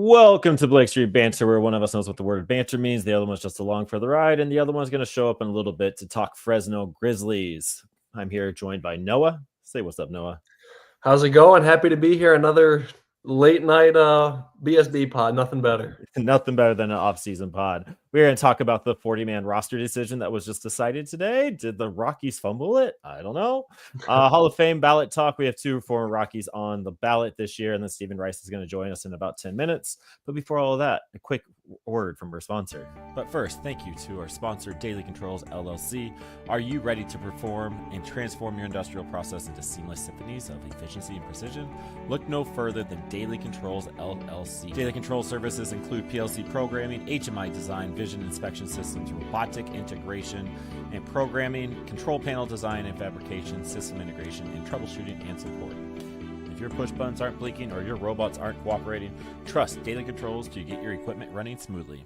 Welcome to Blake Street Banter, where one of us knows what the word banter means, the other one's just along for the ride, and the other one's going to show up in a little bit to talk Fresno Grizzlies. I'm here joined by Noah. Say what's up, Noah. How's it going? Happy to be here. Another late night BSB pod. Nothing better. Nothing better than an off-season pod. We're going to talk about the 40-man roster decision that was just decided today. Did the Rockies fumble it? I don't know. Hall of Fame ballot talk. We have two former Rockies on the ballot this year, and then Stephen Rice is going to join us in about 10 minutes. But before all of that, a quick word from our sponsor. But first, thank you to our sponsor, Daily Controls LLC. Are you ready to perform and transform your industrial process into seamless symphonies of efficiency and precision? Look no further than Daily Controls LLC. Daily Control services include PLC programming, HMI design, vision inspection systems, robotic integration and programming, control panel design and fabrication, system integration, and troubleshooting and support. If your push buttons aren't blinking or your robots aren't cooperating, trust Daily Controls to get your equipment running smoothly.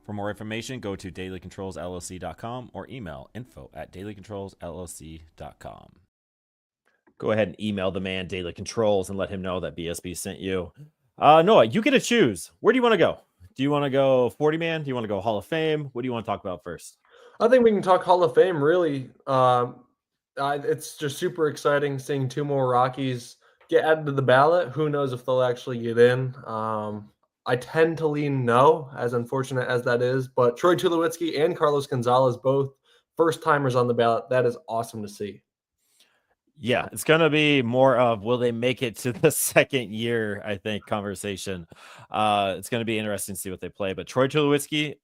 For more information, go to dailycontrolsllc.com or email info@dailycontrolsllc.com. Go ahead and email the man Daily Controls and let him know that BSB sent you. Noah, you get to choose. Where do you want to go? Do you want to go 40-man? Do you want to go Hall of Fame? What do you want to talk about first? I think we can talk Hall of Fame, really. It's just super exciting seeing two more Rockies get added to the ballot. Who knows if they'll actually get in? I tend to lean no, as unfortunate as that is. But Troy Tulowitzki and Carlos Gonzalez, both first-timers on the ballot. That is awesome to see. Yeah, it's going to be more of will they make it to the second year, I think, conversation. It's going to be interesting to see what they play. But Troy Tulowitzki,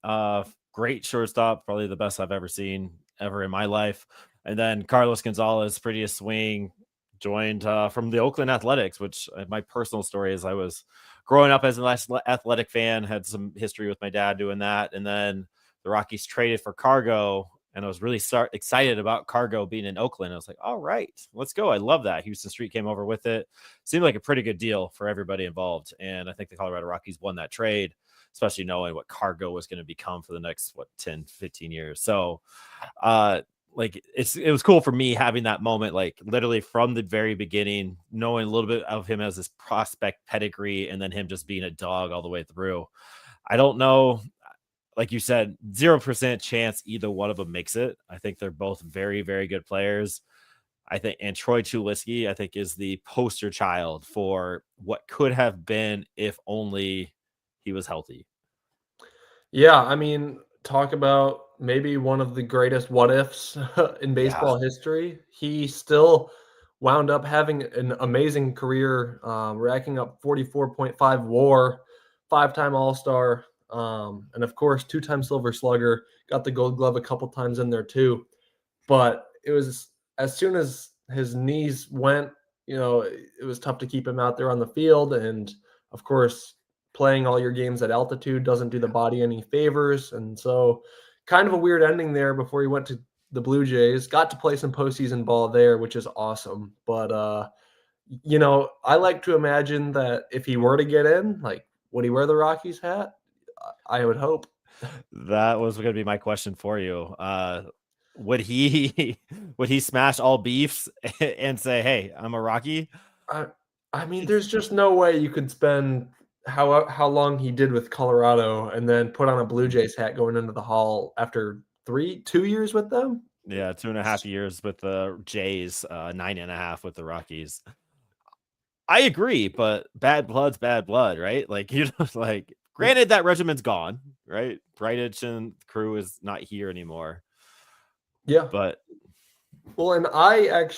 great shortstop, probably the best I've ever seen ever in my life. And then Carlos Gonzalez, prettiest swing, joined from the Oakland Athletics, which my personal story is I was growing up as an athletic fan, had some history with my dad doing that. And then the Rockies traded for Cargo. And I was really excited about Cargo being in Oakland. I was like, all right, let's go. I love that. Houston Street came over with it. Seemed like a pretty good deal for everybody involved. And I think the Colorado Rockies won that trade, especially knowing what Cargo was going to become for the next, 10, 15 years. So, it was cool for me having that moment, like literally from the very beginning, knowing a little bit of him as this prospect pedigree and then him just being a dog all the way through. I don't know. Like you said, 0% chance either one of them makes it. I think they're both very, very good players. I think, and Troy Tulowitzki, I think, is the poster child for what could have been if only he was healthy. Yeah, I mean, talk about maybe one of the greatest what ifs in baseball history. He still wound up having an amazing career, racking up 44.5 WAR, 5-time All-Star. And of course, 2-time Silver Slugger, got the Gold Glove a couple times in there too. But it was as soon as his knees went, it was tough to keep him out there on the field. And of course, playing all your games at altitude doesn't do the body any favors. And so kind of a weird ending there before he went to the Blue Jays. Got to play some postseason ball there, which is awesome. But, I like to imagine that if he were to get in, like, would he wear the Rockies hat? I would hope. That was going to be my question for you. Would he smash all beefs and say, "Hey, I'm a Rocky"? I mean, there's just no way you could spend how long he did with Colorado and then put on a Blue Jays hat going into the Hall after 2 years with them. Yeah, 2.5 years with the Jays, 9.5 with the Rockies. I agree, but bad blood's bad blood, right? Like, granted that regiment's gone, right? Brightich and the crew is not here anymore. Yeah. But and I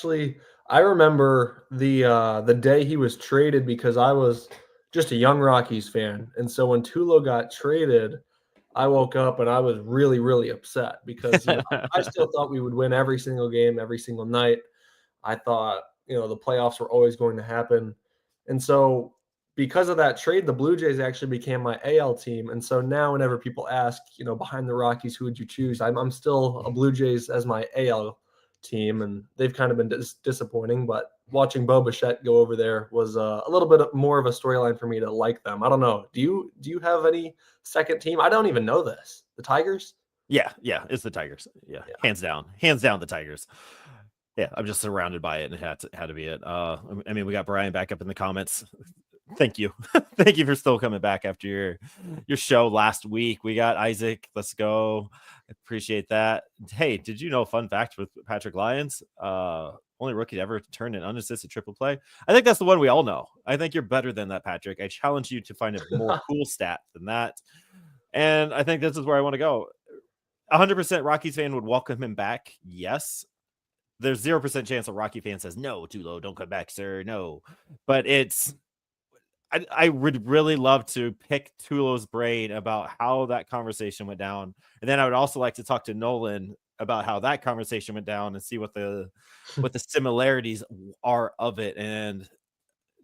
remember the day he was traded because I was just a young Rockies fan. And so when Tulo got traded, I woke up and I was really, really upset because I still thought we would win every single game, every single night. I thought, the playoffs were always going to happen. And so because of that trade, the Blue Jays actually became my AL team. And so now whenever people ask, behind the Rockies, who would you choose? I'm still a Blue Jays as my AL team, and they've kind of been disappointing. But watching Bo Bichette go over there was a little bit more of a storyline for me to like them. I don't know. Do you have any second team? I don't even know this. The Tigers? Yeah, it's the Tigers. Yeah. Hands down the Tigers. Yeah, I'm just surrounded by it, and it had to be it. I mean, we got Brian back up in the comments. Thank you. Thank you for still coming back after your show last week. We got Isaac. Let's go. Appreciate that. Hey, did you know fun fact with Patrick Lyons? Only rookie to ever turn an unassisted triple play. I think that's the one we all know. I think you're better than that, Patrick. I challenge you to find a more cool stat than that. And I think this is where I want to go. 100% Rockies fan would welcome him back. Yes. There's 0% chance a Rocky fan says, no, Tulo, don't come back, sir. No. But I would really love to pick Tulo's brain about how that conversation went down. And then I would also like to talk to Nolan about how that conversation went down and see what the similarities are of it and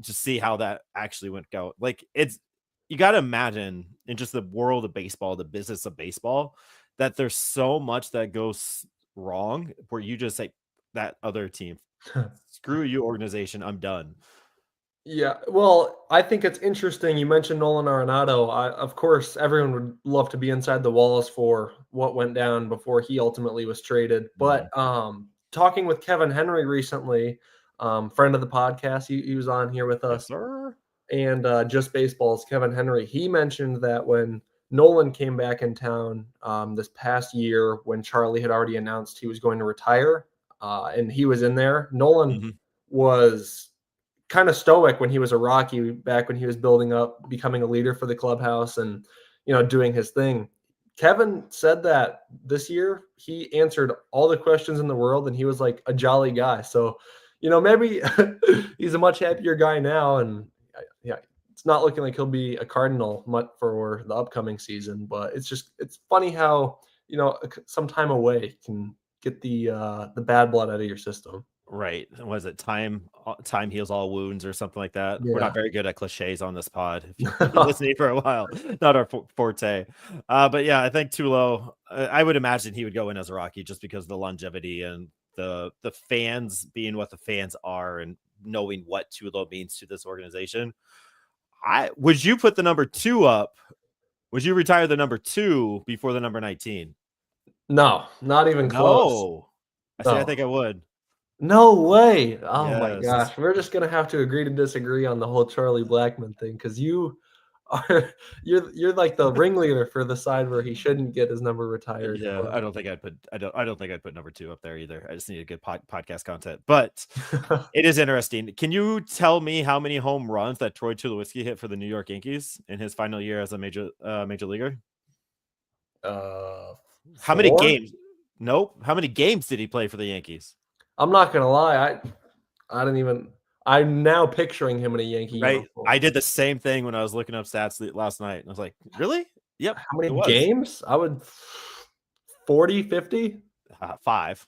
just see how that actually went go. Like you got to imagine in just the world of baseball, the business of baseball, that there's so much that goes wrong where you just say that other team, screw you organization, I'm done. Yeah, well, I think it's interesting. You mentioned Nolan Arenado. Of course, everyone would love to be inside the walls for what went down before he ultimately was traded. But talking with Kevin Henry recently, friend of the podcast, he was on here with us, yes, sir. And Just Baseball's Kevin Henry. He mentioned that when Nolan came back in town this past year, when Charlie had already announced he was going to retire, and he was in there, Nolan was kind of stoic when he was a Rocky, back when he was building up, becoming a leader for the clubhouse and, doing his thing. Kevin said that this year he answered all the questions in the world and he was like a jolly guy. So, maybe he's a much happier guy now. And yeah, it's not looking like he'll be a Cardinal much for the upcoming season, but it's funny how, some time away can get the bad blood out of your system. Right. Was it time heals all wounds or something like that? Yeah. We're not very good at cliches on this pod. If you've been listening for a while, not our forte. But yeah, I think Tulo, I would imagine he would go in as a Rocky just because of the longevity and the fans being what the fans are and knowing what Tulo means to this organization. Would you put the number 2 up? Would you retire the number 2 before the number 19? No, not even close. No. I think I would. No way. Oh my Yes. gosh. We're just gonna have to agree to disagree on the whole Charlie Blackmon thing because you're like the ringleader for the side where he shouldn't get his number retired. Yeah, But I don't think I'd put number 2 up there either. I just need a good podcast content. But it is interesting. Can you tell me how many home runs that Troy Tulowitzki hit for the New York Yankees in his final year as a major leaguer? How many 4? games? Nope. How many games did he play for the Yankees? I'm not gonna lie. I didn't even. I'm now picturing him in a Yankee uniform. I did the same thing when I was looking up stats last night. And I was like, really? Yep. How many games? I would 40, 50? 5.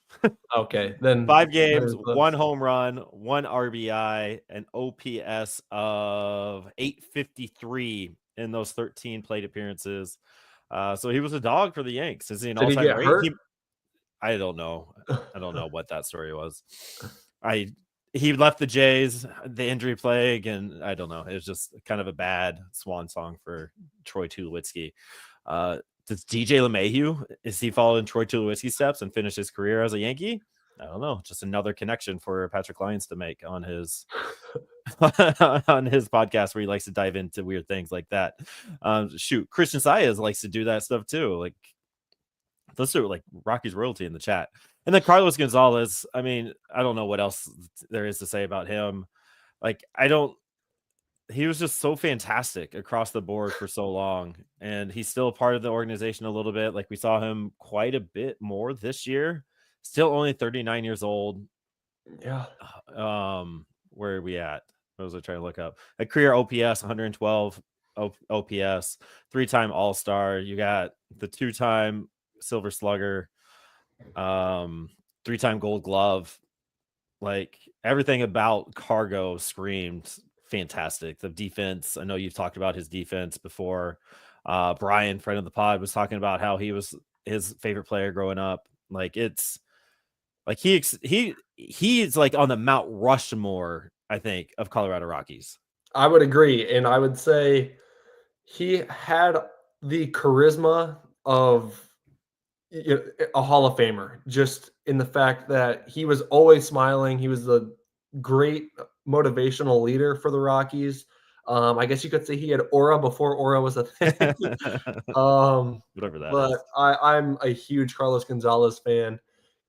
Okay, then 5 games, 1 home run, 1 RBI, an OPS of 853 in those 13 plate appearances. So he was a dog for the Yanks. Is he an all-time great? Hurt? I don't know. I don't know what that story was. He left the Jays, the injury plague, and I don't know. It was just kind of a bad swan song for Troy Tulowitzki. Does DJ LeMahieu, is he following Troy Tulowitzki's steps and finish his career as a Yankee? I don't know. Just another connection for Patrick Lyons to make on his on his podcast where he likes to dive into weird things like that. Christian Saez likes to do that stuff too. Like, let's do it like Rocky's royalty in the chat. And then Carlos Gonzalez, I mean, I don't know what else there is to say about him. Like, he was just so fantastic across the board for so long. And he's still part of the organization a little bit. Like, we saw him quite a bit more this year. Still only 39 years old. Yeah. Where are we at? What was I trying to look up? A career OPS, 112 OPS, 3-time All-Star. You got the 2-time Silver Slugger, 3-time Gold Glove. Like, everything about Cargo screamed fantastic. The defense, I know you've talked about his defense before. Brian, friend of the pod, was talking about how he was his favorite player growing up. Like, it's like he's like on the Mount Rushmore, I think, of Colorado Rockies. I would agree, and I would say he had the charisma of a Hall of Famer, just in the fact that he was always smiling. He was a great motivational leader for the Rockies. I guess you could say he had aura before aura was a thing. Whatever that is. But I'm a huge Carlos Gonzalez fan.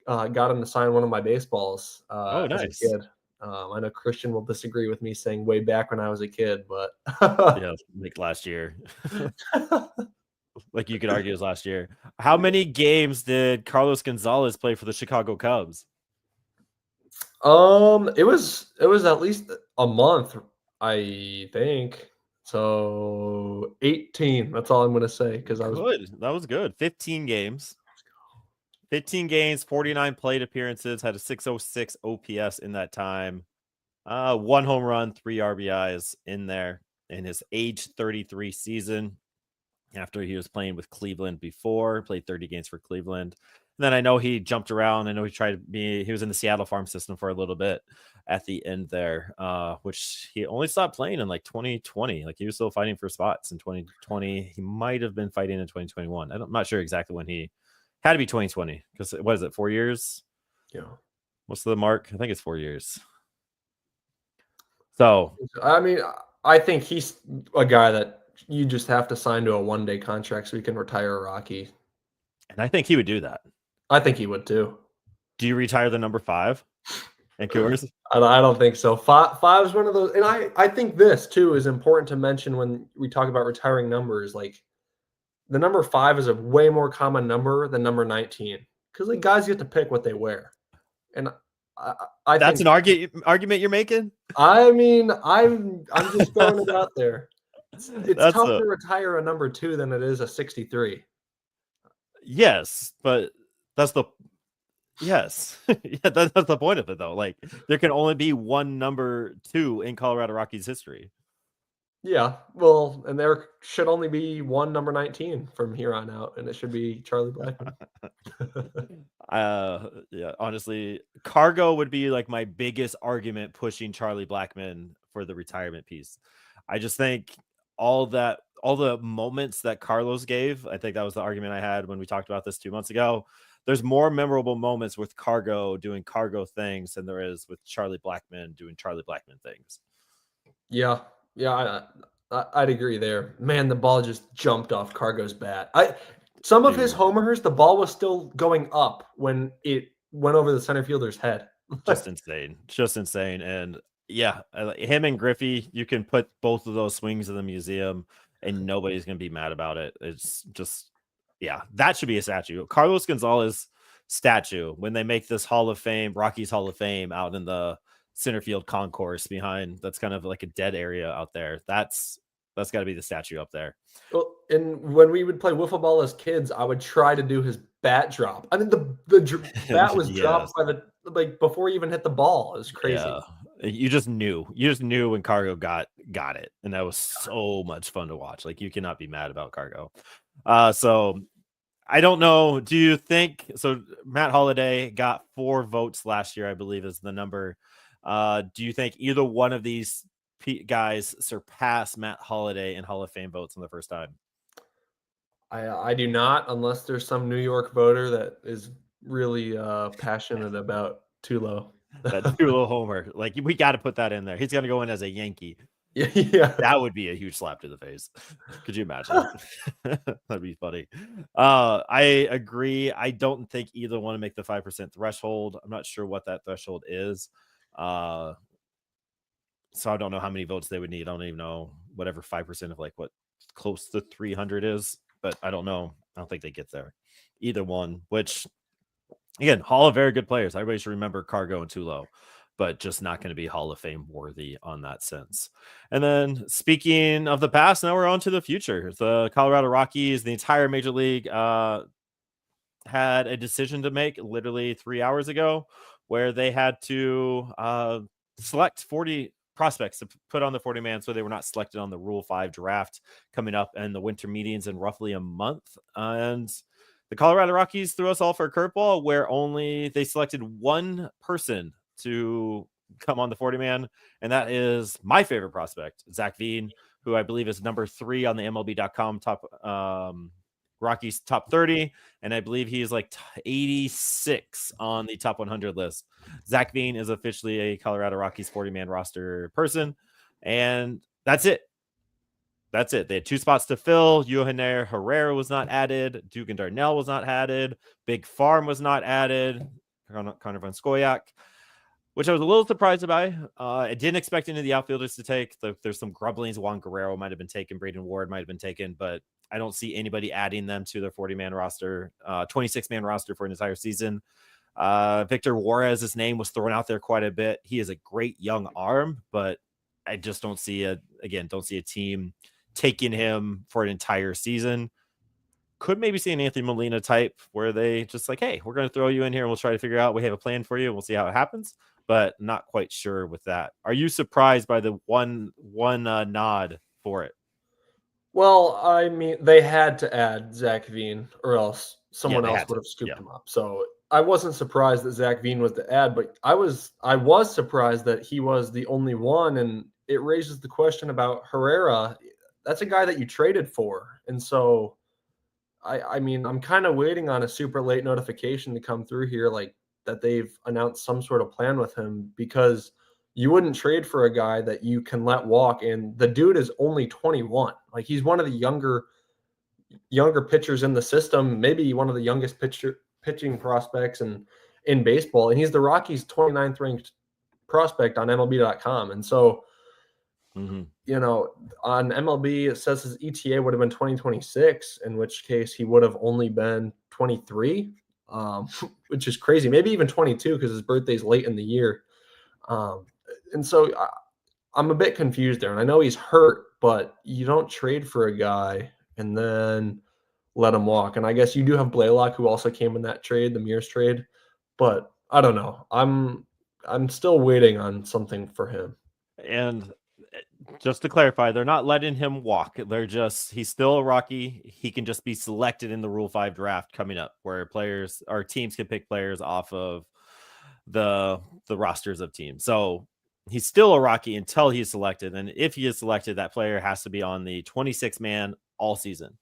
Got him to sign one of my baseballs Oh, as a nice. kid. I know Christian will disagree with me saying way back when I was a kid, but Yeah, like last year. Like you could argue it was last year. How many games did Carlos Gonzalez play for the Chicago Cubs? It was at least a month, I think. So 18. That's all I'm gonna say because I was Good. That was good. 15 games. 15 games, 49 plate appearances, had a 606 OPS in that time. One home run, 3 RBIs in there in his age 33 season after he was playing with Cleveland before, played 30 games for Cleveland. And then I know he jumped around. I know he was in the Seattle farm system for a little bit at the end there, which he only stopped playing in like 2020. Like he was still fighting for spots in 2020. He might have been fighting in 2021. I'm not sure exactly when he had to be 2020 because what is it, 4 years? yeah. What's the mark? I think it's 4 years. So I mean, I think he's a guy that you just have to sign to a one-day contract so he can retire a Rocky. and I think he would do that. I think he would too. Do you retire the number 5 in Coors? I don't think so. Five is one of those, and I think this too is important to mention when we talk about retiring numbers. Like the number 5 is a way more common number than number 19 because like guys get to pick what they wear, and I That's think an argument you're making? I mean I'm just throwing it out there. It's That's tougher a to retire a number 2 than it is a 63. yes, but that's the yes. Yeah, that's the point of it though. Like there can only be one number 2 in Colorado Rockies history. Yeah, well, and there should only be one number 19 from here on out, and it should be Charlie Blackmon. Yeah, honestly, Cargo would be like my biggest argument pushing Charlie Blackmon for the retirement piece. I just think all the moments that Carlos gave, I think that was the argument I had when we talked about this 2 months ago. There's more memorable moments with Cargo doing Cargo things than there is with Charlie Blackmon doing Charlie Blackmon things. Yeah, yeah, I'd agree there. Man, the ball just jumped off Cargo's bat. Some of his Dude, homers, the ball was still going up when it went over the center fielder's head. just insane. Just insane. And yeah, him and Griffey, you can put both of those swings in the museum and nobody's going to be mad about it. It's just, yeah, that should be a statue. Carlos Gonzalez statue when they make this Hall of Fame, Rockies Hall of Fame out in the center field concourse behind, that's kind of like a dead area out there. That's got to be the statue up there. Well, and when we would play wiffle ball as kids, I would try to do his bat drop. I mean, the bat was Yes. dropped by the like before he even hit the ball. It was crazy. Yeah. You just knew when Cargo got it, and that was so much fun to watch. Like you cannot be mad about Cargo. So I don't know. Do you think so? Matt Holliday got 4 votes last year, I believe is the number. Do you think either one of these guys surpass Matt Holliday in Hall of Fame votes on the first time? I do not, unless there's some New York voter that is really passionate about Tulo. That Tulo homer, like we got to put that in there. He's gonna go in as a Yankee. Yeah, That would be a huge slap to the face. Could you imagine? That'd be funny. I agree. I don't think either want to make the 5% threshold. I'm not sure what that threshold is. So I don't know how many votes they would need. I don't even know whatever 5% of like what close to 300 is, but I don't know. I don't think they get there. Either one, which again, Hall of very good players. Everybody should remember Cargo and Tulo, but just not going to be Hall of Fame worthy on that sense. And then speaking of the past, now we're on to the future. The Colorado Rockies, the entire major league had a decision to make literally 3 hours ago where they had to select 40 prospects to put on the 40-man so they were not selected on the Rule 5 draft coming up in the winter meetings in roughly a month. And the Colorado Rockies threw us all for a curveball where only they selected one person to come on the 40-man, and that is my favorite prospect, Zach Veen, who I believe is number 3 on the MLB.com top Rockies top 30, and I believe he's like 86 on the top 100 list. Zach Veen is officially a Colorado Rockies 40-man roster person, and That's it. That's it. They had 2 spots to fill. Yohaner Herrera was not added. Dugan Darnell was not added. Big Farm was not added. Connor Van Skoyak, which I was a little surprised about. I didn't expect any of the outfielders to take. There's some grumblings. Juan Guerrero might have been taken. Braden Ward might have been taken, but I don't see anybody adding them to their 40-man roster, 26-man roster for an entire season. Victor Juarez's name was thrown out there quite a bit. He is a great young arm, but I just don't see a team taking him for an entire season. Could maybe see an Anthony Molina type where they just like, hey, we're going to throw you in here and we'll try to figure out, we have a plan for you and we'll see how it happens, but not quite sure with that. Are you surprised by the one nod for it? Well, I mean, they had to add Zach Veen or else someone else would have scooped him up. So I wasn't surprised that Zach Veen was the add, but I was surprised that he was the only one. And it raises the question about Herrera. That's a guy that you traded for. And so, I mean, I'm kind of waiting on a super late notification to come through here, like that they've announced some sort of plan with him, because you wouldn't trade for a guy that you can let walk. And the dude is only 21. Like, he's one of the younger pitchers in the system, maybe one of the youngest pitching prospects in baseball. And he's the Rockies' 29th ranked prospect on MLB.com. And so, you know, on MLB, it says his ETA would have been 2026, in which case he would have only been 23, which is crazy. Maybe even 22 because his birthday's late in the year. And so I'm a bit confused there. And I know he's hurt, but you don't trade for a guy and then let him walk. And I guess you do have Blaylock, who also came in that trade, the Mears trade. But I don't know. I'm still waiting on something for him. And just to clarify, they're not letting him walk. He's still a Rocky. He can just be selected in the Rule 5 draft coming up, where players or teams can pick players off of the rosters of teams. So he's still a Rocky until he's selected. And if he is selected, that player has to be on the 26-man all season.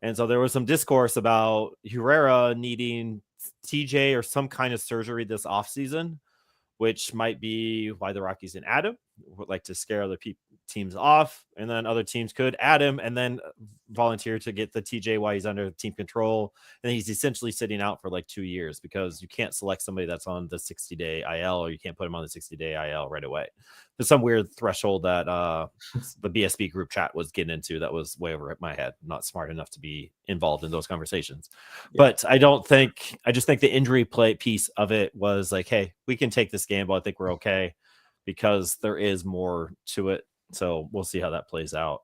And so there was some discourse about Herrera needing TJ or some kind of surgery this offseason, which might be why the Rockies didn't add him. Would like to scare other teams off, and then other teams could add him and then volunteer to get the TJ while he's under team control. And he's essentially sitting out for like 2 years because you can't select somebody that's on the 60-day IL, or you can't put him on the 60-day IL right away. There's some weird threshold that the BSB group chat was getting into that was way over my head. I'm not smart enough to be involved in those conversations. But I just think the injury play piece of it was like, hey, we can take this gamble. I think we're okay, because there is more to it. So we'll see how that plays out.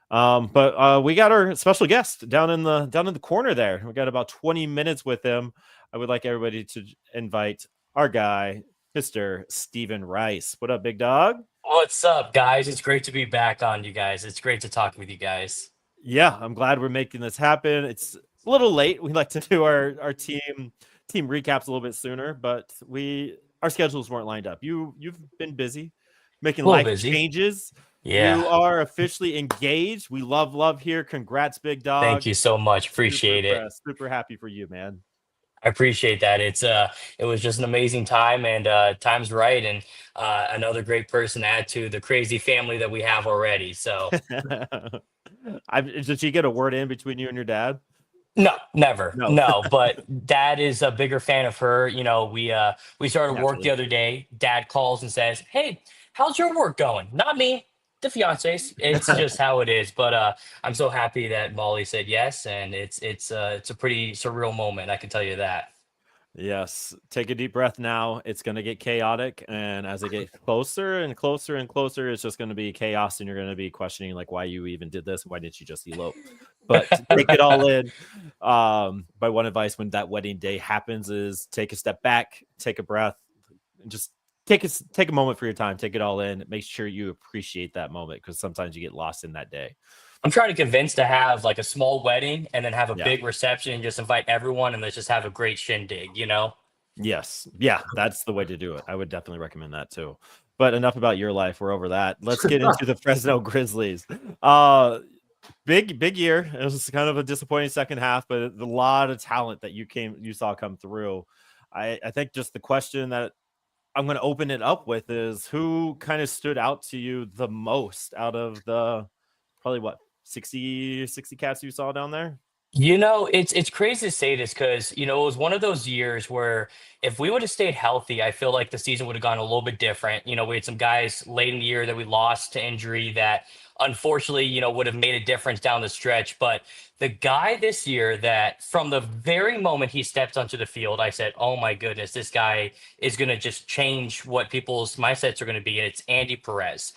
But we got our special guest down in the corner there. We got about 20 minutes with him. I would like everybody to invite our guy, Mr. Steven Rice. What up, big dog? What's up, guys? It's great to be back on, you guys. It's great to talk with you guys. Yeah, I'm glad we're making this happen. It's a little late. We like to do our team recaps a little bit sooner, but our schedules weren't lined up. You've been busy making life changes. Yeah. You are officially engaged. We love here. Congrats, big dog. Thank you so much. Appreciate it. Super happy for you, man. I appreciate that. It was just an amazing time, and time's right, and another great person to add to the crazy family that we have already. So did she get a word in between you and your dad? No, never. No, but Dad is a bigger fan of her. You know, we started work the other day. Dad calls and says, "Hey, how's your work going?" Not me, the fiancés. It's just how it is. But I'm so happy that Molly said yes, and it's a pretty surreal moment. I can tell you that. Yes. Take a deep breath now. It's going to get chaotic. And as it gets closer and closer and closer, it's just going to be chaos. And you're going to be questioning like why you even did this. Why didn't you just elope? But take it all in. My one advice when that wedding day happens is take a step back, take a breath, and just take a moment for your time. Take it all in. Make sure you appreciate that moment, because sometimes you get lost in that day. I'm trying to convince to have like a small wedding and then have a big reception and just invite everyone and let's just have a great shindig, you know? Yes. Yeah, that's the way to do it. I would definitely recommend that too. But enough about your life. We're over that. Let's get into the Fresno Grizzlies. Big year. It was kind of a disappointing second half, but a lot of talent that you saw come through. I think just the question that I'm going to open it up with is who kind of stood out to you the most out of the probably what 60 cats you saw down there? It's crazy to say this because, it was one of those years where if we would have stayed healthy, I feel like the season would have gone a little bit different. We had some guys late in the year that we lost to injury that unfortunately, would have made a difference down the stretch. But the guy this year that from the very moment he stepped onto the field, I said, oh my goodness, this guy is going to just change what people's mindsets are going to be. And it's Andy Perez.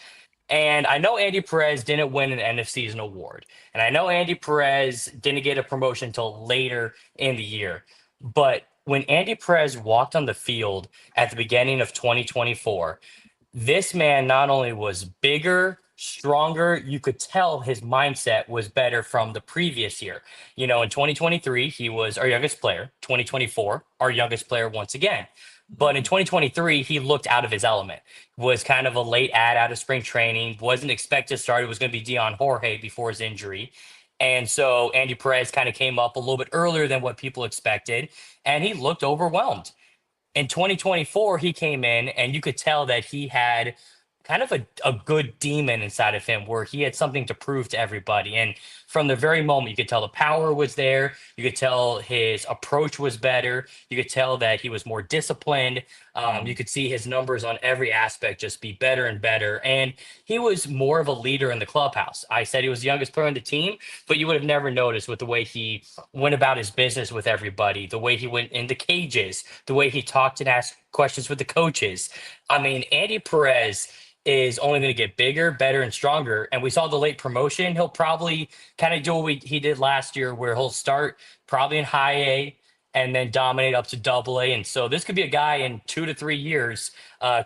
And I know Andy Perez didn't win an end of season award. And I know Andy Perez didn't get a promotion until later in the year. But when Andy Perez walked on the field at the beginning of 2024, this man not only was bigger, stronger, you could tell his mindset was better from the previous year. In 2023, he was our youngest player. 2024, our youngest player once again. But in 2023, he looked out of his element. Was kind of a late ad out of spring training. Wasn't expected to start. It was going to be Dion Jorge before his injury. And so Andy Perez kind of came up a little bit earlier than what people expected. And he looked overwhelmed. In 2024, he came in and you could tell that he had kind of a good demon inside of him where he had something to prove to everybody. And from the very moment, you could tell the power was there. You could tell his approach was better. You could tell that he was more disciplined. You could see his numbers on every aspect just be better and better. And he was more of a leader in the clubhouse. I said he was the youngest player on the team, but you would have never noticed with the way he went about his business with everybody, the way he went into cages, the way he talked and asked questions with the coaches. I mean, Andy Perez is only going to get bigger, better, and stronger. And we saw the late promotion. He'll probably kind of do what he did last year, where he'll start probably in high A and then dominate up to double A. And so this could be a guy in 2 to 3 years,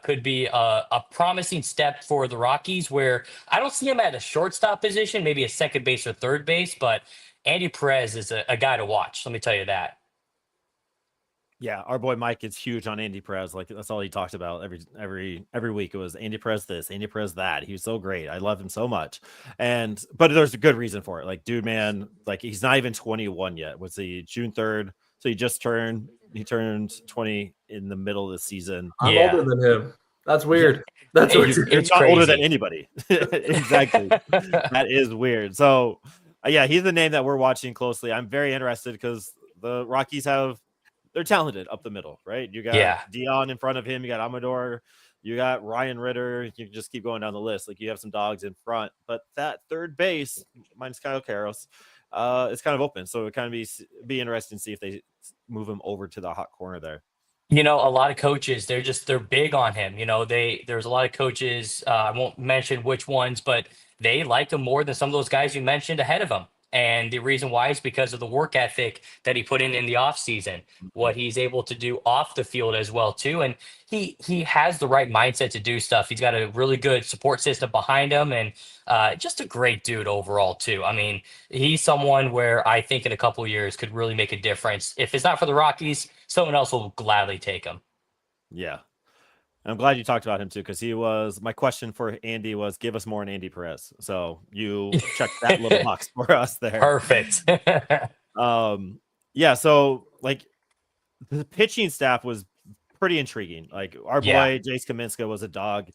could be a promising step for the Rockies, where I don't see him at a shortstop position, maybe a second base or third base, but Andy Perez is a guy to watch. Let me tell you that. Yeah, our boy Mike is huge on Andy Perez. Like that's all he talked about every week. It was Andy Perez this, Andy Perez that. He was so great. I love him so much. But there's a good reason for it. Like, dude, man, like he's not even 21 yet. Was he June 3rd? So he turned 20 in the middle of the season. I'm older than him. That's weird. That's weird. He's not older than anybody. Exactly. That is weird. So yeah, he's the name that we're watching closely. I'm very interested because the Rockies they're talented up the middle, right? You got Dion in front of him. You got Amador. You got Ryan Ritter. You can just keep going down the list. Like you have some dogs in front, but that third base, minus Kyle Karros, is kind of open. So it kind of be interesting to see if they move him over to the hot corner there. A lot of coaches, they're big on him. There's a lot of coaches, I won't mention which ones, but they like him more than some of those guys you mentioned ahead of him. And the reason why is because of the work ethic that he put in the offseason, what he's able to do off the field as well, too. And he has the right mindset to do stuff. He's got a really good support system behind him and just a great dude overall, too. I mean, he's someone where I think in a couple of years could really make a difference. If it's not for the Rockies, someone else will gladly take him. Yeah. I'm glad you talked about him too, because my question for Andy was give us more on Andy Perez. So you checked that little box for us there. Perfect. Yeah. So like the pitching staff was pretty intriguing. Like our boy Jace Kaminska was a dog.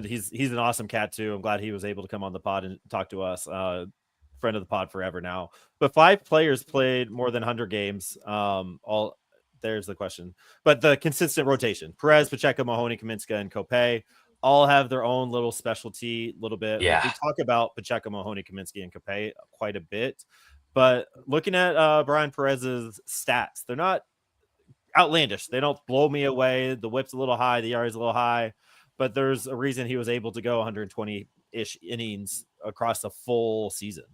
He's an awesome cat too. I'm glad he was able to come on the pod and talk to us. Friend of the pod forever now. But 5 players played more than 100 games. There's the question. But the consistent rotation, Perez, Pacheco, Mahoney, Kaminska, and Kopay all have their own little specialty, little bit. Yeah. Like we talk about Pacheco, Mahoney, Kaminsky, and Kopay quite a bit. But looking at Brian Perez's stats, they're not outlandish. They don't blow me away. The whip's a little high. The ERA is a little high. But there's a reason he was able to go 120-ish innings across a full season.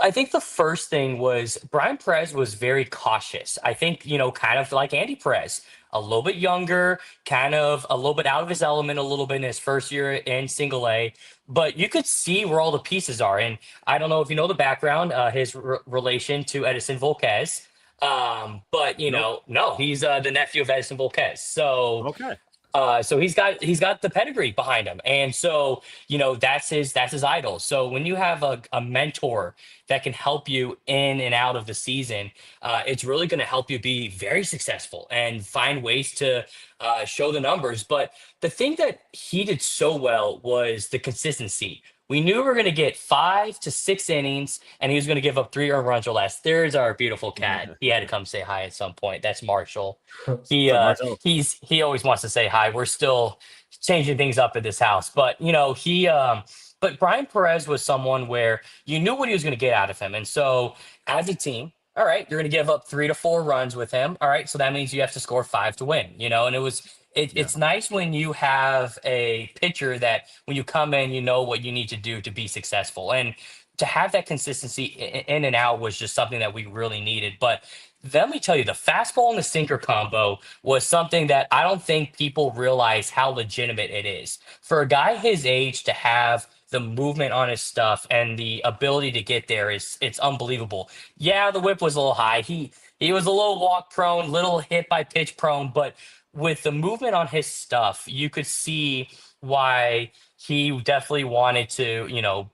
I think the first thing was Brian Perez was very cautious. I think, kind of like Andy Perez, a little bit younger, kind of a little bit out of his element, a little bit in his first year in single A, but you could see where all the pieces are. And I don't know if you know the background, his relation to Edison Volquez. But, no, he's the nephew of Edison Volquez. So okay. So he's got the pedigree behind him, and so that's his idol. So when you have a mentor that can help you in and out of the season, it's really going to help you be very successful and find ways to show the numbers. But the thing that he did so well was the consistency. We knew we were going to get 5 to 6 innings, and he was going to give up 3 earned runs or less. There's our beautiful cat. He had to come say hi at some point. That's Marshall. He What's up, uh Marcel? he always wants to say hi. We're still changing things up at this house, but but Brian Perez was someone where you knew what he was going to get out of him, and so as a team, all right, you're going to give up 3 to 4 runs with him. All right, so that means you have to score 5 to win. And Yeah. it's nice when you have a pitcher that when you come in, you know what you need to do to be successful, and to have that consistency in and out was just something that we really needed. But let me tell you, the fastball and the sinker combo was something that I don't think people realize how legitimate it is. For a guy his age to have the movement on his stuff and the ability to get there it's unbelievable. Yeah, the whip was a little high. He was a little walk prone, little hit by pitch prone, but with the movement on his stuff, you could see why he definitely wanted to,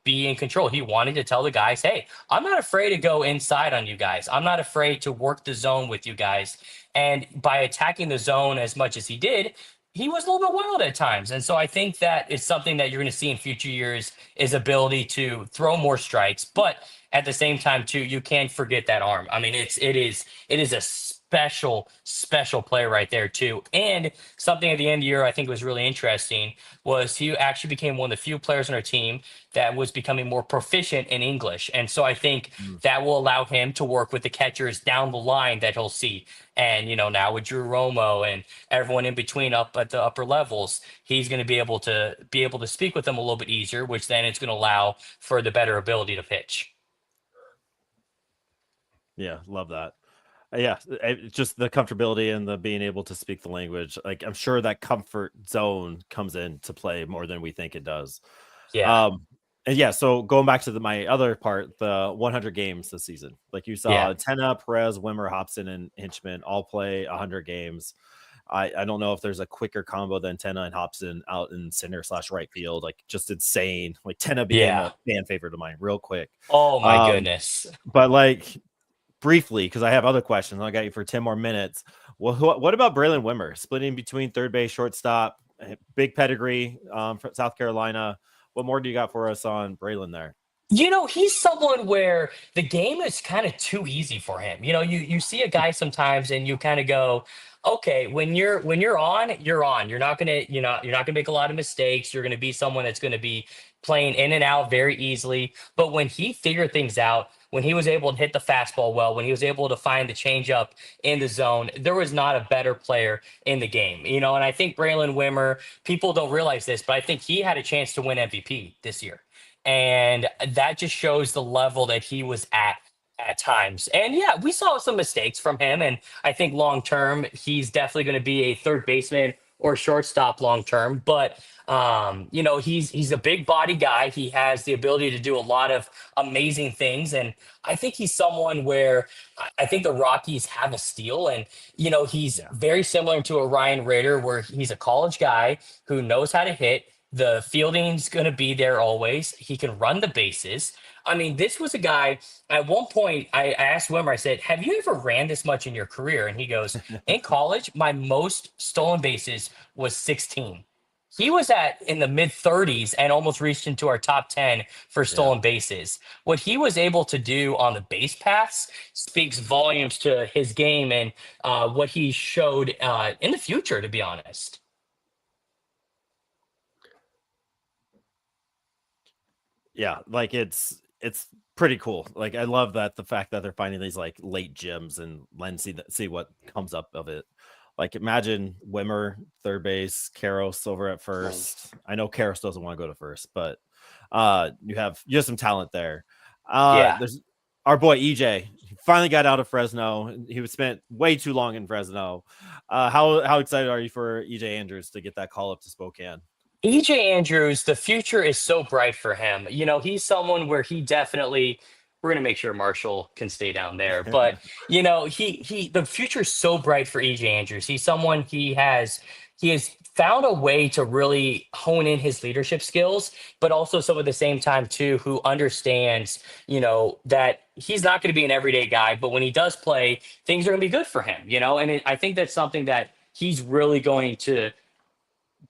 be in control. He wanted to tell the guys, hey, I'm not afraid to go inside on you guys. I'm not afraid to work the zone with you guys. And by attacking the zone as much as he did, he was a little bit wild at times. And so I think that is something that you're going to see in future years is ability to throw more strikes. But at the same time, too, you can't forget that arm. I mean, it is a special play right there, too. And something at the end of the year I think was really interesting was he actually became one of the few players on our team that was becoming more proficient in English. And so I think Mm. that will allow him to work with the catchers down the line that he'll see. And, now with Drew Romo and everyone in between up at the upper levels, he's going to be able to speak with them a little bit easier, which then it's going to allow for the better ability to pitch. Yeah, love that. Yeah, just the comfortability and the being able to speak the language. Like, I'm sure that comfort zone comes into play more than we think it does. Yeah. And yeah, so going back to my other part, the 100 games this season, like you saw, Yeah. Tenna, Perez, Wimmer, Hobson, and Hinchman all play 100 games. I don't know if there's a quicker combo than Tenna and Hobson out in center/right field. Like, just insane. Like, Tenna became Yeah. a fan favorite of mine real quick. Oh my Um, goodness. but like, briefly, because I have other questions. I got you for 10 more minutes. Well, what about Braylon Wimmer splitting between third base, shortstop, big pedigree from South Carolina? What more do you got for us on Braylon there? He's someone where the game is kind of too easy for him. You see a guy sometimes and you kind of go, okay, when you're on, you're on. You're not gonna make a lot of mistakes. You're gonna be someone that's gonna be playing in and out very easily. But when he figured things out, when he was able to hit the fastball well, when he was able to find the changeup in the zone, there was not a better player in the game. And I think Braylon Wimmer, people don't realize this, but I think he had a chance to win MVP this year. And that just shows the level that he was at times. And yeah, we saw some mistakes from him. And I think long term, he's definitely going to be a third baseman or shortstop long term. But he's a big body guy. He has the ability to do a lot of amazing things. And I think he's someone where I think the Rockies have a steal. And he's Yeah. very similar to a Ryan Rader, where he's a college guy who knows how to hit. The fielding's going to be there always. He can run the bases. I mean, this was a guy, at one point, I asked Wimmer, I said, have you ever ran this much in your career? And he goes, in college, my most stolen bases was 16. He was in the mid 30s and almost reached into our top 10 for Yeah. stolen bases. What he was able to do on the base paths speaks volumes to his game and what he showed in the future, to be honest. Yeah, like it's pretty cool. Like, I love that, the fact that they're finding these like late gems and then see what comes up of it. Like, imagine Wimmer third base, Karros over at first. I know Karros doesn't want to go to first, but you have some talent there. Yeah. There's our boy EJ. He finally got out of Fresno. He was spent way too long in Fresno. How excited are you for EJ Andrews to get that call up to Spokane? EJ Andrews, the future is so bright for him. He's someone where he definitely, we're gonna make sure Marshall can stay down there. But the future is so bright for EJ Andrews. He's someone he has found a way to really hone in his leadership skills, but also some at the same time too, who understands, that he's not going to be an everyday guy, but when he does play, things are going to be good for him, and I think that's something that he's really going to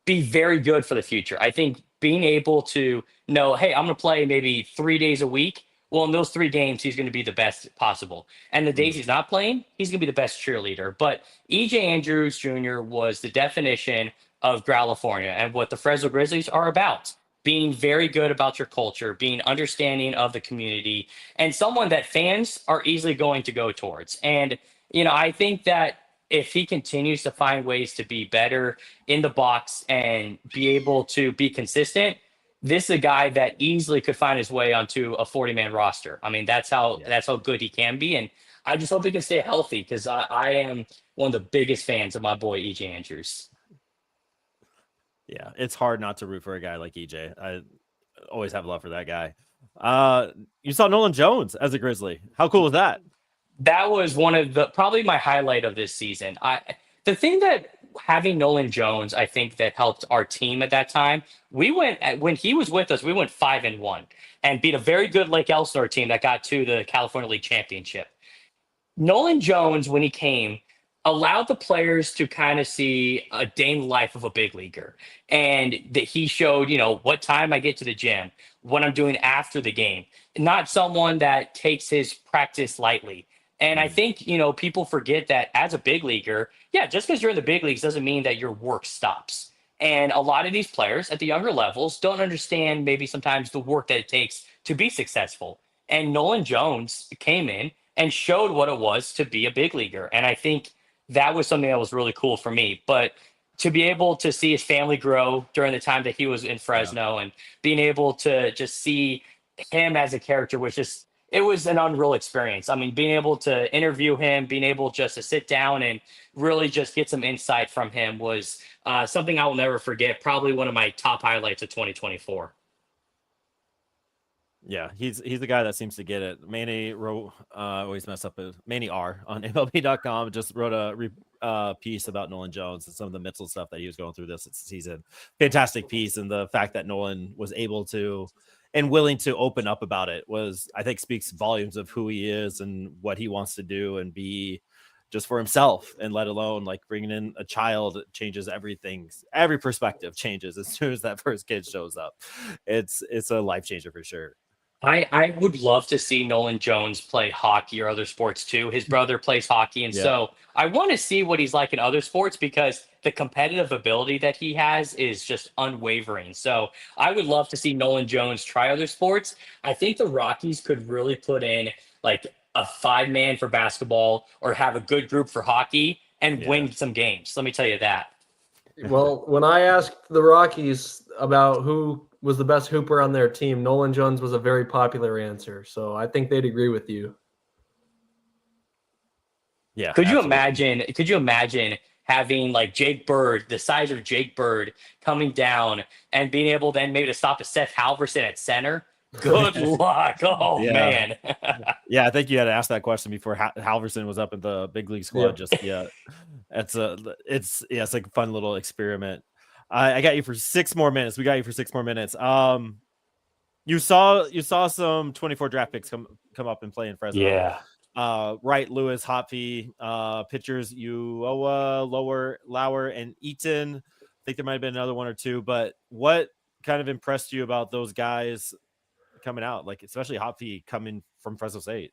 be very good for the future. I think being able to know, hey, I'm going to play maybe 3 days a week. Well, in those 3 games, he's going to be the best possible. And the days he's not playing, he's going to be the best cheerleader. But EJ Andrews Jr. was the definition of California and what the Fresno Grizzlies are about. Being very good about your culture, being understanding of the community, and someone that fans are easily going to go towards. And, I think that if he continues to find ways to be better in the box and be able to be consistent, this is a guy that easily could find his way onto a 40-man roster. I mean, that's how good he can be. And I just hope he can stay healthy because I am one of the biggest fans of my boy EJ Andrews. Yeah, it's hard not to root for a guy like EJ. I always have love for that guy. You saw Nolan Jones as a Grizzly. How cool was that? That was one of probably my highlight of this season. The thing that having Nolan Jones, I think that helped our team at that time. When he was with us, we went 5-1 and beat a very good Lake Elsinore team that got to the California League Championship. Nolan Jones, when he came, allowed the players to kind of see a day in the life of a big leaguer. And that he showed, what time I get to the gym, what I'm doing after the game, not someone that takes his practice lightly. And I think, people forget that as a big leaguer, just because you're in the big leagues doesn't mean that your work stops. And a lot of these players at the younger levels don't understand maybe sometimes the work that it takes to be successful. And Nolan Jones came in and showed what it was to be a big leaguer. And I think that was something that was really cool for me. But to be able to see his family grow during the time that he was in Fresno and being able to just see him as a character it was an unreal experience. I mean, being able to interview him, being able just to sit down and really just get some insight from him was something I will never forget. Probably one of my top highlights of 2024. Yeah, he's the guy that seems to get it. Manny always mess up Manny R on MLB.com just wrote a piece about Nolan Jones and some of the mental stuff that he was going through this season. Fantastic piece, and the fact that Nolan was able to and willing to open up about it I think speaks volumes of who he is and what he wants to do and be just for himself, and let alone like bringing in a child changes everything. Every perspective changes as soon as that first kid shows up. It's a life changer for sure. I would love to see Nolan Jones play hockey or other sports too. His brother plays hockey. And so I want to see what he's like in other sports because the competitive ability that he has is just unwavering. So I would love to see Nolan Jones try other sports. I think the Rockies could really put in like a 5-man for basketball or have a good group for hockey and win some games. Let me tell you that. Well, when I asked the Rockies about who was the best hooper on their team, Nolan Jones was a very popular answer. So I think they'd agree with you. Yeah. Could you imagine having like Jake Bird, the size of Jake Bird, coming down and being able then maybe to stop a Seth Halverson at center? Good luck. Oh, man. Yeah, I think you had to ask that question before Halverson was up in the big league squad. It's like a fun little experiment. I got you for 6 more minutes. We got you for 6 more minutes. You saw some 24 draft picks come up and play in Fresno. Yeah. Wright, Lewis, Hopfy, pitchers, Uoa, Lauer, and Eaton. I think there might have been another one or two, but what kind of impressed you about those guys coming out, like especially Hopfy coming from Fresno State?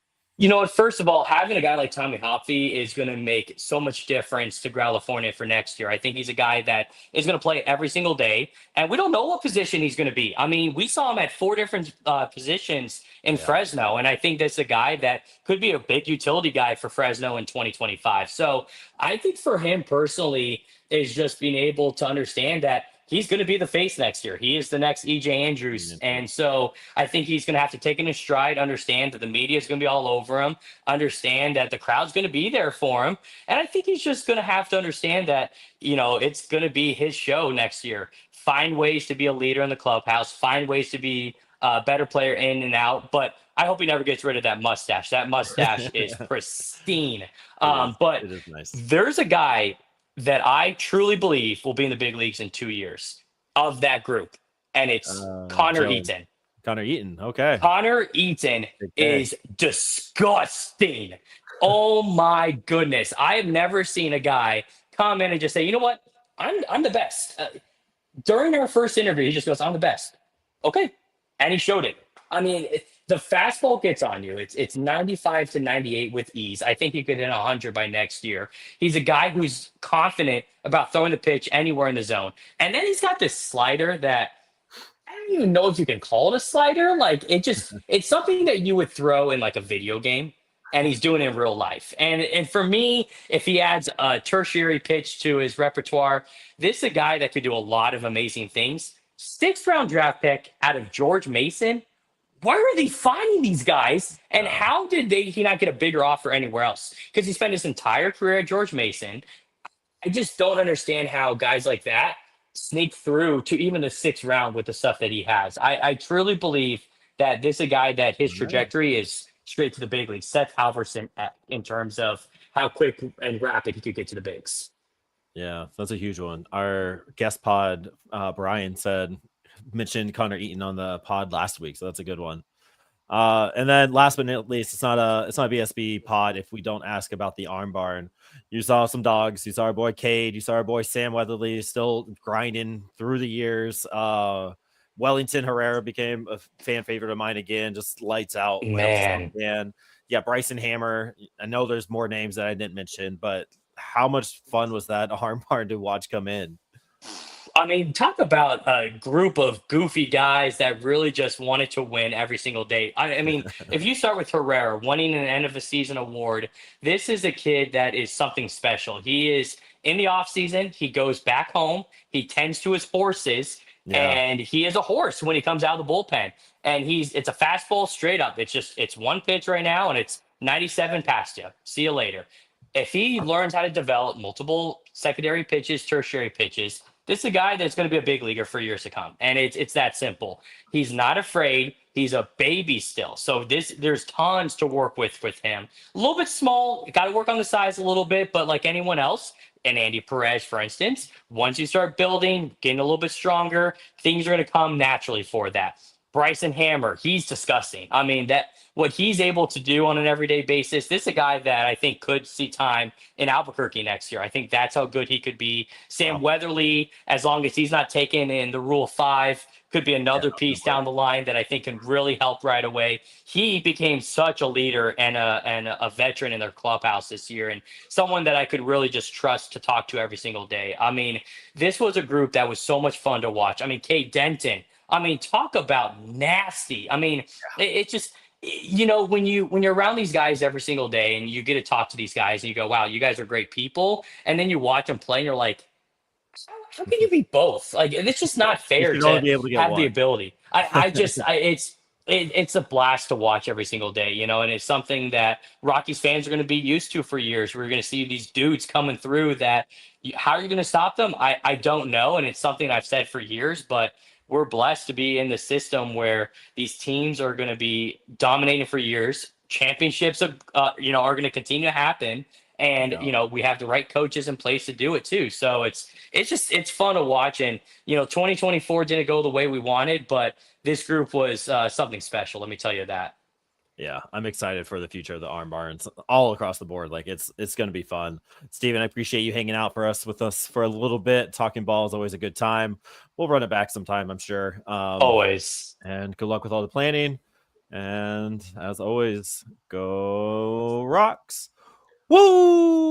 First of all, having a guy like Tommy Hopfy is going to make so much difference to California for next year. I think he's a guy that is going to play every single day, and we don't know what position he's going to be. I mean, we saw him at 4 different positions in Fresno, and I think that's a guy that could be a big utility guy for Fresno in 2025. So I think for him personally is just being able to understand that he's going to be the face next year. He is the next EJ Andrews. And so I think he's going to have to take it in stride, understand that the media is going to be all over him, understand that the crowd's going to be there for him. And I think he's just going to have to understand that, it's going to be his show next year. Find ways to be a leader in the clubhouse, find ways to be a better player in and out. But I hope he never gets rid of that mustache. That mustache is pristine. But it is nice. There's a guy that I truly believe will be in the big leagues in 2 years of that group, and it's Connor Jones. Eaton. Connor Eaton. Okay. Connor Eaton is disgusting. Oh my goodness. I have never seen a guy come in and just say, you know what? I'm the best. During our first interview, he just goes, I'm the best. Okay. And he showed it. I mean, the fastball gets on you. It's 95 to 98 with ease. I think he could hit 100 by next year. He's a guy who's confident about throwing the pitch anywhere in the zone. And then he's got this slider that I don't even know if you can call it a slider. Like it's something that you would throw in like a video game, and he's doing it in real life. And for me, if he adds a tertiary pitch to his repertoire, this is a guy that could do a lot of amazing things. 6th-round draft pick out of George Mason. Where are they finding these guys? And how did he not get a bigger offer anywhere else? Because he spent his entire career at George Mason. I just don't understand how guys like that sneak through to even the 6th round with the stuff that he has. I truly believe that this is a guy that his trajectory is straight to the big league. Seth Halverson in terms of how quick and rapid he could get to the bigs. Yeah, that's a huge one. Our guest pod, Brian mentioned Connor Eaton on the pod last week, so that's a good one. And then last but not least, it's not a BSB pod if we don't ask about the Arm Barn. You saw some dogs. You saw our boy Cade. You saw our boy Sam Weatherly still grinding through the years. Wellington Herrera became a fan favorite of mine again. Just lights out. Man. Yeah, Bryson Hammer. I know there's more names that I didn't mention, but how much fun was that Arm Barn to watch come in? I mean, talk about a group of goofy guys that really just wanted to win every single day. I mean, if you start with Herrera winning an end of a season award, this is a kid that is something special. He is in the offseason, he goes back home, he tends to his horses, and he is a horse when he comes out of the bullpen. And it's a fastball straight up. It's one pitch right now, and it's 97 past you. See you later. If he learns how to develop multiple secondary pitches, tertiary pitches, this is a guy that's going to be a big leaguer for years to come. And it's that simple. He's not afraid. He's a baby still. So there's tons to work with him. A little bit small. Got to work on the size a little bit. But like anyone else, and Andy Perez, for instance, once you start building, getting a little bit stronger, things are going to come naturally for that. Bryson Hammer, he's disgusting. I mean, what he's able to do on an everyday basis, this is a guy that I think could see time in Albuquerque next year. I think that's how good he could be. Sam Weatherly, as long as he's not taken in the Rule 5, could be another piece down the line that I think can really help right away. He became such a leader and a veteran in their clubhouse this year, and someone that I could really just trust to talk to every single day. I mean, this was a group that was so much fun to watch. I mean, Kate Denton, I mean, talk about nasty. I mean, it just, when you're around these guys every single day and you get to talk to these guys and you go, wow, you guys are great people. And then you watch them play and you're like, how can you be both? Like, it's just not fair to be able to have one. The ability. It's a blast to watch every single day, and it's something that Rockies fans are going to be used to for years. We're going to see these dudes coming through that. How are you going to stop them? I don't know. And it's something I've said for years, but we're blessed to be in the system where these teams are going to be dominating for years. Championships are going to continue to happen. And, we have the right coaches in place to do it too. So it's fun to watch. And, 2024 didn't go the way we wanted, but this group was something special. Let me tell you that. Yeah, I'm excited for the future of the Arm Barns all across the board. Like it's going to be fun. Steven, I appreciate you hanging out with us for a little bit. Talking ball is always a good time. We'll run it back sometime, I'm sure. Always. And good luck with all the planning. And as always, go Rocks. Woo!